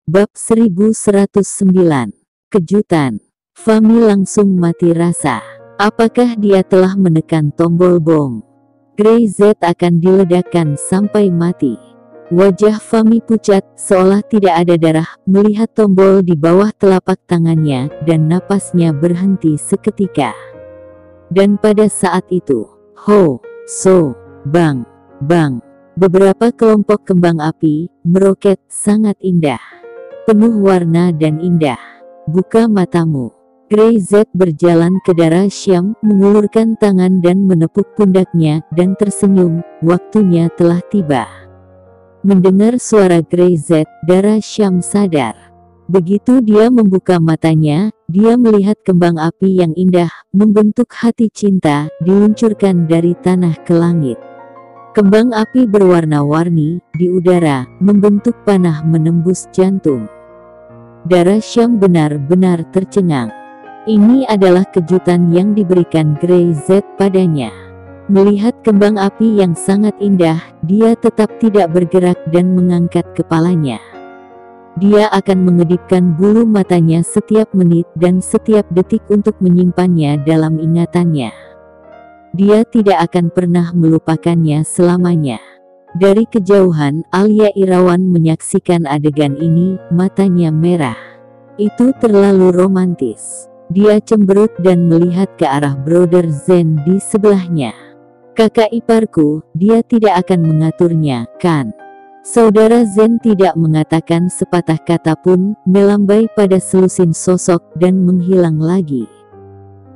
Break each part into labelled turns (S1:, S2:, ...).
S1: Bab 1109. Kejutan. Fahmi langsung mati rasa. Apakah dia telah menekan tombol bom? Grey Z akan diledakkan sampai mati. Wajah Fahmi pucat, seolah tidak ada darah, melihat tombol di bawah telapak tangannya, dan napasnya berhenti seketika. Dan pada saat itu, ho, so, bang, bang, beberapa kelompok kembang api meroket sangat indah. Penuh warna dan indah. Buka matamu. Grey Z berjalan ke Dara Syam, mengulurkan tangan dan menepuk pundaknya, dan tersenyum. Waktunya telah tiba. Mendengar suara Grey Z, Dara Syam sadar. Begitu dia membuka matanya, dia melihat kembang api yang indah, membentuk hati cinta, diluncurkan dari tanah ke langit. Kembang api berwarna-warni, di udara, membentuk panah menembus jantung. Dara Syam benar-benar tercengang. Ini adalah kejutan yang diberikan Grey Z padanya. Melihat kembang api yang sangat indah, dia tetap tidak bergerak dan mengangkat kepalanya. Dia akan mengedipkan bulu matanya setiap menit dan setiap detik untuk menyimpannya dalam ingatannya. Dia tidak akan pernah melupakannya selamanya. Dari kejauhan, Alia Irawan menyaksikan adegan ini, matanya merah. Itu terlalu romantis. Dia cemberut dan melihat ke arah Brother Zen di sebelahnya. Kakak iparku, dia tidak akan mengaturnya, kan? Saudara Zen tidak mengatakan sepatah kata pun, melambai pada selusin sosok dan menghilang lagi.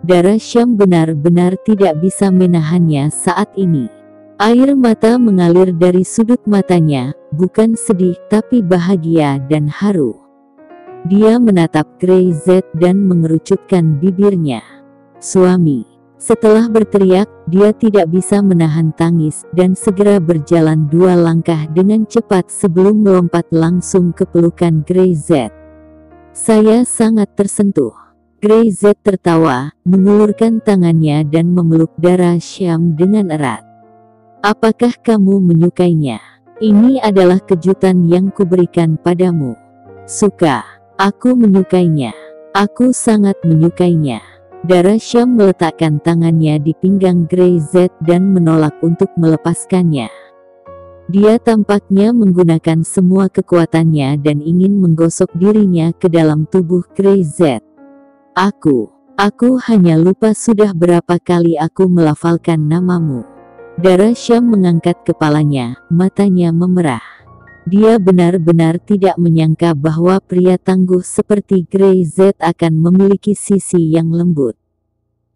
S1: Dara Syam benar-benar tidak bisa menahannya saat ini. Air mata mengalir dari sudut matanya, bukan sedih tapi bahagia dan haru. Dia menatap Grey Z dan mengerucutkan bibirnya. Suami. Setelah berteriak, dia tidak bisa menahan tangis dan segera berjalan 2 langkah dengan cepat sebelum melompat langsung ke pelukan Grey Z. Saya sangat tersentuh. Grey Z tertawa, mengulurkan tangannya dan memeluk Dara Syam dengan erat. Apakah kamu menyukainya? Ini adalah kejutan yang kuberikan padamu. Suka. Aku menyukainya. Aku sangat menyukainya. Dara Syam meletakkan tangannya di pinggang Grey Z dan menolak untuk melepaskannya. Dia tampaknya menggunakan semua kekuatannya dan ingin menggosok dirinya ke dalam tubuh Grey Z. Aku hanya lupa sudah berapa kali aku melafalkan namamu. Dara Syam mengangkat kepalanya, matanya memerah. Dia benar-benar tidak menyangka bahwa pria tangguh seperti Grey Z akan memiliki sisi yang lembut.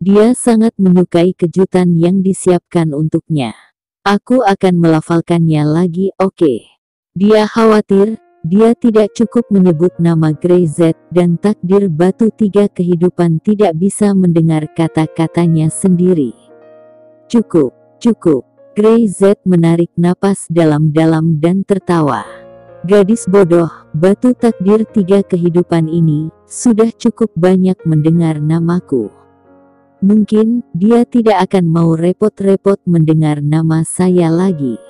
S1: Dia sangat menyukai kejutan yang disiapkan untuknya. Aku akan melafalkannya lagi, oke. Dia khawatir, dia tidak cukup menyebut nama Grey Z, dan takdir batu 3 kehidupan tidak bisa mendengar kata-katanya sendiri. Cukup. Grey Z menarik napas dalam-dalam dan tertawa. Gadis bodoh, batu takdir 3 kehidupan ini, sudah cukup banyak mendengar namaku. Mungkin, dia tidak akan mau repot-repot mendengar nama saya lagi.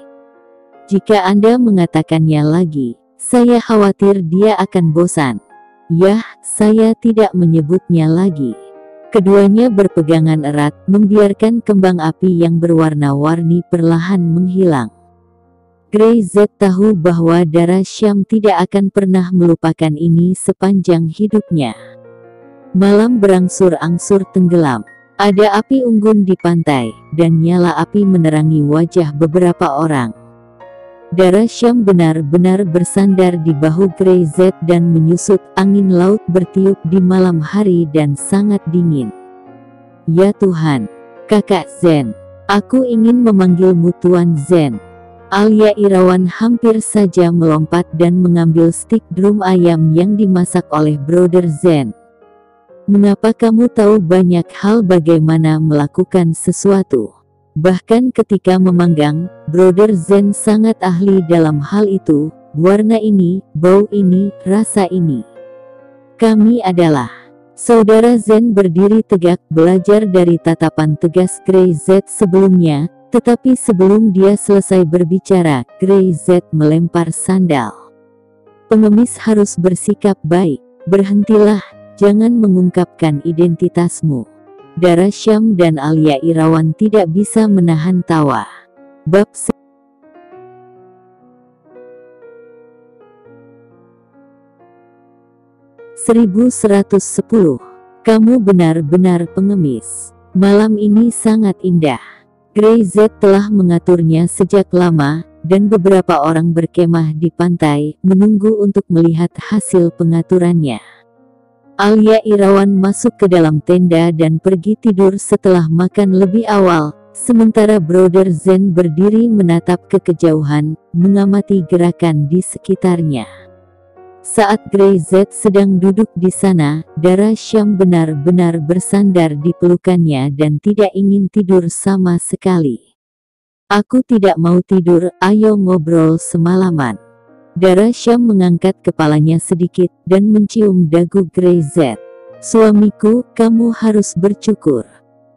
S1: Jika Anda mengatakannya lagi, saya khawatir dia akan bosan. Yah, saya tidak menyebutnya lagi. Keduanya berpegangan erat, membiarkan kembang api yang berwarna-warni perlahan menghilang. Grey Z tahu bahwa Dara Syam tidak akan pernah melupakan ini sepanjang hidupnya. Malam berangsur-angsur tenggelam. Ada api unggun di pantai, dan nyala api menerangi wajah beberapa orang. Dara Syam benar-benar bersandar di bahu Grey Z dan menyusut. Angin laut bertiup di malam hari dan sangat dingin. Ya Tuhan, Kakak Zen, aku ingin memanggilmu Tuan Zen. Alia Irawan hampir saja melompat dan mengambil stik drum ayam yang dimasak oleh Brother Zen. Mengapa kamu tahu banyak hal bagaimana melakukan sesuatu? Bahkan ketika memanggang, Brother Zen sangat ahli dalam hal itu, warna ini, bau ini, rasa ini. Kami adalah. Saudara Zen berdiri tegak, belajar dari tatapan tegas Grey Z sebelumnya, tetapi sebelum dia selesai berbicara, Grey Z melempar sandal. Pengemis harus bersikap baik. Berhentilah, jangan mengungkapkan identitasmu. Dara Syam dan Alia Irawan tidak bisa menahan tawa. Bab 1110. Kamu benar-benar pengemis. Malam ini sangat indah. Grey Z telah mengaturnya sejak lama, dan beberapa orang berkemah di pantai, menunggu untuk melihat hasil pengaturannya. Alia Irawan masuk ke dalam tenda dan pergi tidur setelah makan lebih awal, sementara Brother Zen berdiri menatap ke kejauhan, mengamati gerakan di sekitarnya. Saat Grey Z sedang duduk di sana, Dara Syam benar-benar bersandar di pelukannya dan tidak ingin tidur sama sekali. Aku tidak mau tidur, ayo ngobrol semalaman. Dara Syam mengangkat kepalanya sedikit dan mencium dagu Grey Z. Suamiku, kamu harus bercukur.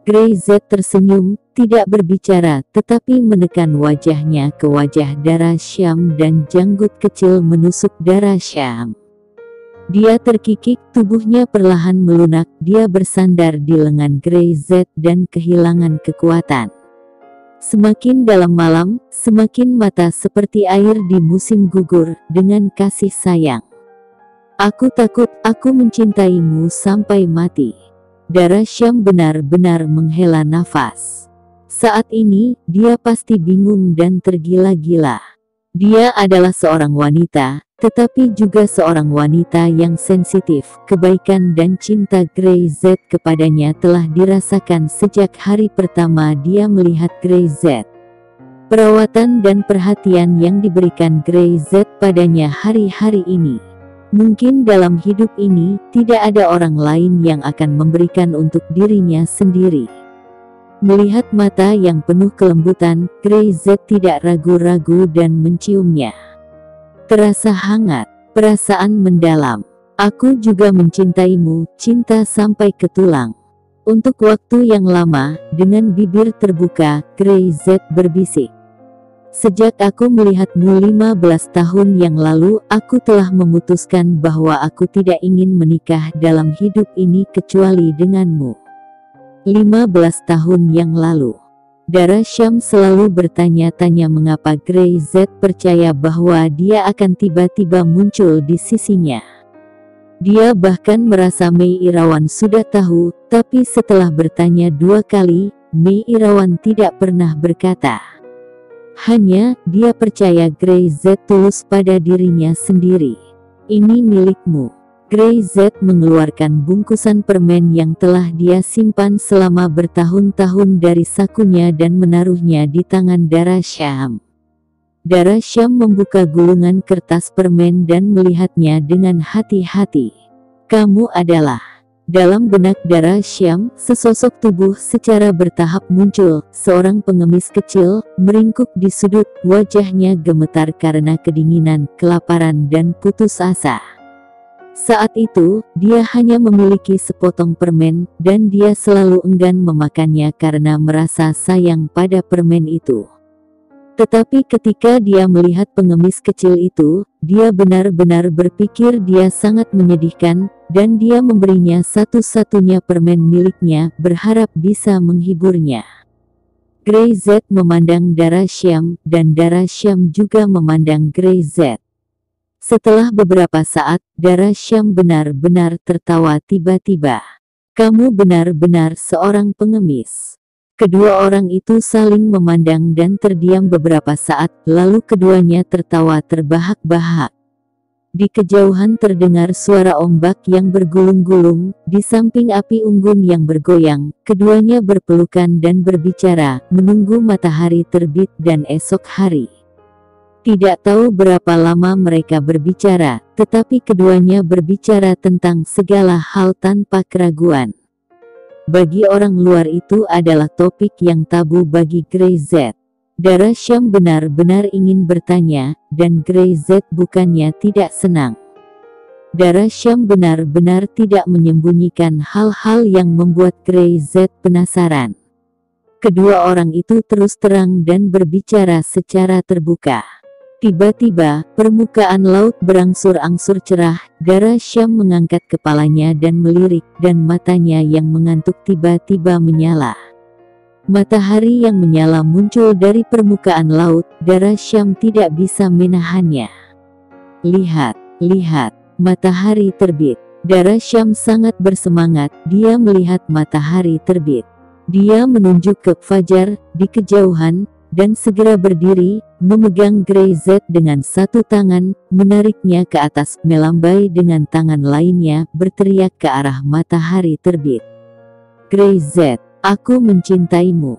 S1: Grey Z tersenyum, tidak berbicara, tetapi menekan wajahnya ke wajah Dara Syam dan janggut kecil menusuk Dara Syam. Dia terkikik, tubuhnya perlahan melunak, dia bersandar di lengan Grey Z dan kehilangan kekuatan. Semakin dalam malam, semakin mata seperti air di musim gugur, dengan kasih sayang. Aku takut, aku mencintaimu sampai mati. Dara Syam benar-benar menghela nafas. Saat ini, dia pasti bingung dan tergila-gila. Dia adalah seorang wanita, tetapi juga seorang wanita yang sensitif. Kebaikan dan cinta Grey Z kepadanya telah dirasakan sejak hari pertama dia melihat Grey Z. Perawatan dan perhatian yang diberikan Grey Z padanya hari-hari ini. Mungkin dalam hidup ini, tidak ada orang lain yang akan memberikan untuk dirinya sendiri. Melihat mata yang penuh kelembutan, Grey Z tidak ragu-ragu dan menciumnya. Terasa hangat, perasaan mendalam. Aku juga mencintaimu, cinta sampai ke tulang. Untuk waktu yang lama, dengan bibir terbuka, Grey Z berbisik. Sejak aku melihatmu 15 tahun yang lalu, aku telah memutuskan bahwa aku tidak ingin menikah dalam hidup ini kecuali denganmu. 15 tahun yang lalu. Dara Syam selalu bertanya-tanya mengapa Grey Z percaya bahwa dia akan tiba-tiba muncul di sisinya. Dia bahkan merasa Mei Irawan sudah tahu, tapi setelah bertanya 2 kali, Mei Irawan tidak pernah berkata. Hanya, dia percaya Grey Z tulus pada dirinya sendiri. Ini milikmu. Grey Z mengeluarkan bungkusan permen yang telah dia simpan selama bertahun-tahun dari sakunya dan menaruhnya di tangan Dara Syam. Dara Syam membuka gulungan kertas permen dan melihatnya dengan hati-hati. Kamu adalah... Dalam benak Dara Syam, sesosok tubuh secara bertahap muncul, seorang pengemis kecil, meringkuk di sudut, wajahnya gemetar karena kedinginan, kelaparan dan putus asa. Saat itu, dia hanya memiliki sepotong permen, dan dia selalu enggan memakannya karena merasa sayang pada permen itu. Tetapi ketika dia melihat pengemis kecil itu, dia benar-benar berpikir dia sangat menyedihkan, dan dia memberinya satu-satunya permen miliknya, berharap bisa menghiburnya. Grey Z memandang Dara Syam, dan Dara Syam juga memandang Grey Z. Setelah beberapa saat, Dara Syam benar-benar tertawa tiba-tiba. Kamu benar-benar seorang pengemis. Kedua orang itu saling memandang dan terdiam beberapa saat, lalu keduanya tertawa terbahak-bahak. Di kejauhan terdengar suara ombak yang bergulung-gulung, di samping api unggun yang bergoyang, keduanya berpelukan dan berbicara, menunggu matahari terbit dan esok hari. Tidak tahu berapa lama mereka berbicara, tetapi keduanya berbicara tentang segala hal tanpa keraguan. Bagi orang luar itu adalah topik yang tabu bagi Grey Z. Dara Syam benar-benar ingin bertanya, dan Grey Z bukannya tidak senang. Dara Syam benar-benar tidak menyembunyikan hal-hal yang membuat Grey Z penasaran. Kedua orang itu terus terang dan berbicara secara terbuka. Tiba-tiba, permukaan laut berangsur-angsur cerah. Dara Syam mengangkat kepalanya dan melirik, dan matanya yang mengantuk tiba-tiba menyala. Matahari yang menyala muncul dari permukaan laut. Dara Syam tidak bisa menahannya. Lihat, lihat, matahari terbit. Dara Syam sangat bersemangat. Dia melihat matahari terbit. Dia menunjuk ke fajar di kejauhan, dan segera berdiri, memegang Grey Z dengan satu tangan, menariknya ke atas, melambai dengan tangan lainnya, berteriak ke arah matahari terbit. Grey Z, aku mencintaimu.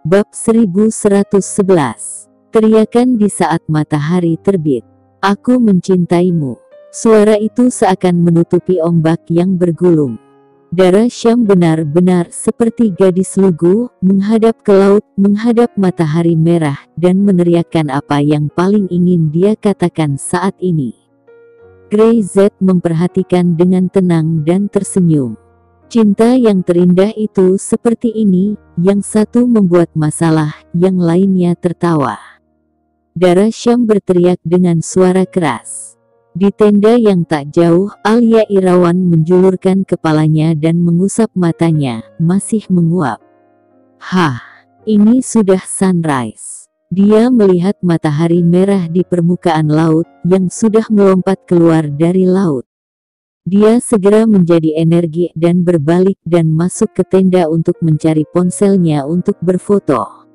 S1: Bab 1111. Teriakan di saat matahari terbit. Aku mencintaimu. Suara itu seakan menutupi ombak yang bergulung. Dara Syam benar-benar seperti gadis lugu, menghadap ke laut, menghadap matahari merah, dan meneriakkan apa yang paling ingin dia katakan saat ini. Grey Z memperhatikan dengan tenang dan tersenyum. Cinta yang terindah itu seperti ini, yang satu membuat masalah, yang lainnya tertawa. Dara Syam berteriak dengan suara keras. Di tenda yang tak jauh, Alia Irawan menjulurkan kepalanya dan mengusap matanya, masih menguap. Hah, ini sudah sunrise. Dia melihat matahari merah di permukaan laut, yang sudah melompat keluar dari laut. Dia segera menjadi energi dan berbalik dan masuk ke tenda untuk mencari ponselnya untuk berfoto.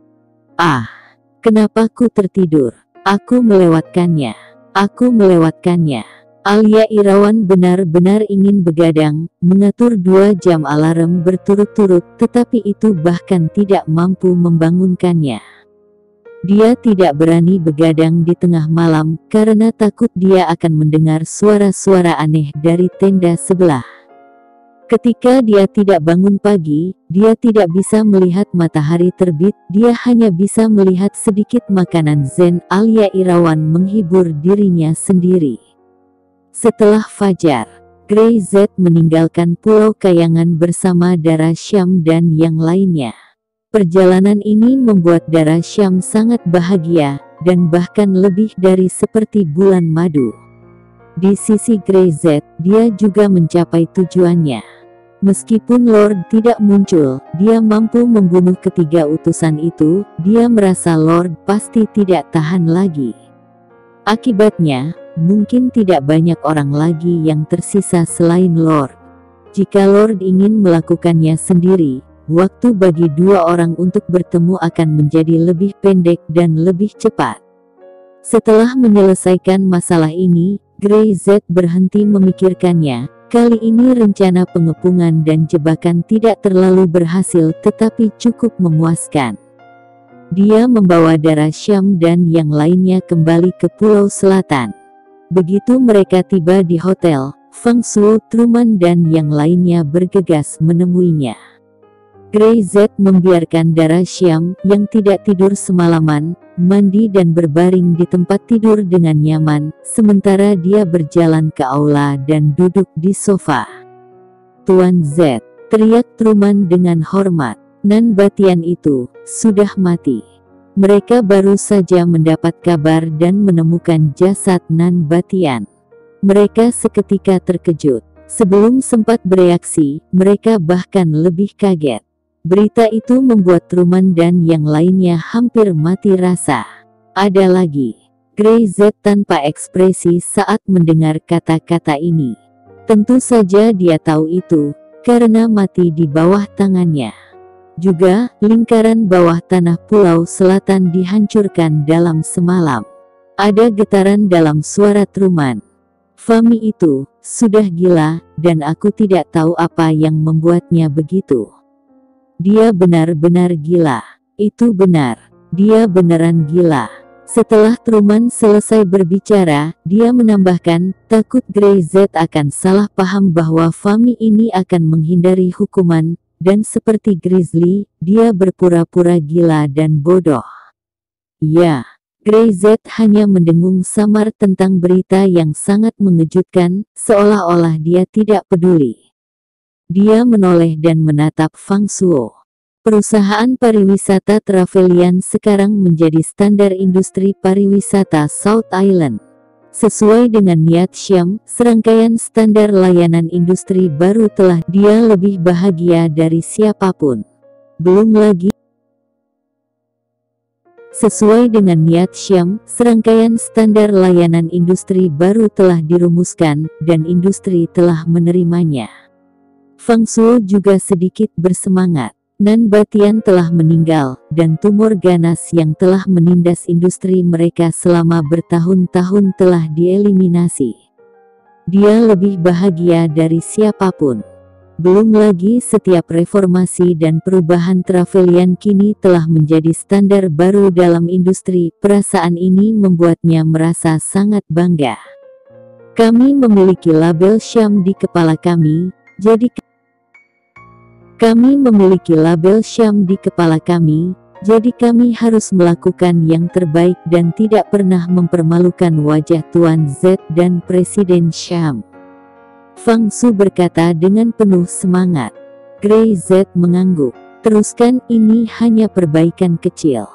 S1: Ah, kenapa ku tertidur? Aku melewatkannya. Aku melewatkannya. Alia Irawan benar-benar ingin begadang, mengatur 2 jam alarm berturut-turut, tetapi itu bahkan tidak mampu membangunkannya. Dia tidak berani begadang di tengah malam, karena takut dia akan mendengar suara-suara aneh dari tenda sebelah. Ketika dia tidak bangun pagi, dia tidak bisa melihat matahari terbit, dia hanya bisa melihat sedikit makanan zen. Alia Irawan menghibur dirinya sendiri. Setelah fajar, Grey Z meninggalkan Pulau Kayangan bersama Dara Syam dan yang lainnya. Perjalanan ini membuat Dara Syam sangat bahagia, dan bahkan lebih dari seperti bulan madu. Di sisi Grey Z, dia juga mencapai tujuannya. Meskipun Lord tidak muncul, dia mampu membunuh ketiga utusan itu. Dia merasa Lord pasti tidak tahan lagi. Akibatnya, mungkin tidak banyak orang lagi yang tersisa selain Lord. Jika Lord ingin melakukannya sendiri, waktu bagi 2 orang untuk bertemu akan menjadi lebih pendek dan lebih cepat. Setelah menyelesaikan masalah ini, Grey Z berhenti memikirkannya. Kali ini rencana pengepungan dan jebakan tidak terlalu berhasil, tetapi cukup memuaskan. Dia membawa Dara Syam dan yang lainnya kembali ke Pulau Selatan. Begitu mereka tiba di hotel, Fang Shuo, Truman dan yang lainnya bergegas menemuinya. Grey Z membiarkan Dara Syam, yang tidak tidur semalaman, mandi dan berbaring di tempat tidur dengan nyaman, sementara dia berjalan ke aula dan duduk di sofa. Tuan Z, teriak Truman dengan hormat, Nan Batian itu sudah mati. Mereka baru saja mendapat kabar dan menemukan jasad Nan Batian. Mereka seketika terkejut. Sebelum sempat bereaksi, mereka bahkan lebih kaget. Berita itu membuat Truman dan yang lainnya hampir mati rasa. Ada lagi. Grey Z tanpa ekspresi saat mendengar kata-kata ini. Tentu saja dia tahu itu, karena mati di bawah tangannya. Juga, lingkaran bawah tanah Pulau Selatan dihancurkan dalam semalam. Ada getaran dalam suara Truman. Fami itu sudah gila, dan aku tidak tahu apa yang membuatnya begitu. Dia benar-benar gila. Itu benar. Dia beneran gila. Setelah Truman selesai berbicara, dia menambahkan, takut Grey Z akan salah paham bahwa Fami ini akan menghindari hukuman, dan seperti Grizzly, dia berpura-pura gila dan bodoh. Ya, Gray Z hanya mendengung samar tentang berita yang sangat mengejutkan, seolah-olah dia tidak peduli. Dia menoleh dan menatap Fang Shuo. Perusahaan pariwisata Travelian sekarang menjadi standar industri pariwisata South Island. Sesuai dengan niat Syam, serangkaian standar layanan industri baru telah dia lebih bahagia dari siapapun. Belum lagi, sesuai dengan niat Syam, serangkaian standar layanan industri baru telah dirumuskan, dan industri telah menerimanya. Fang Shuo juga sedikit bersemangat. Nan Batian telah meninggal, dan tumor ganas yang telah menindas industri mereka selama bertahun-tahun telah dieliminasi. Dia lebih bahagia dari siapapun. Belum lagi setiap reformasi dan perubahan Travelian kini telah menjadi standar baru dalam industri. Perasaan ini membuatnya merasa sangat bangga. Kami memiliki label Syam di kepala kami, jadi kami harus melakukan yang terbaik dan tidak pernah mempermalukan wajah Tuan Z dan Presiden Syam. Fang Shuo berkata dengan penuh semangat. Gray Z mengangguk. Teruskan, ini hanya perbaikan kecil.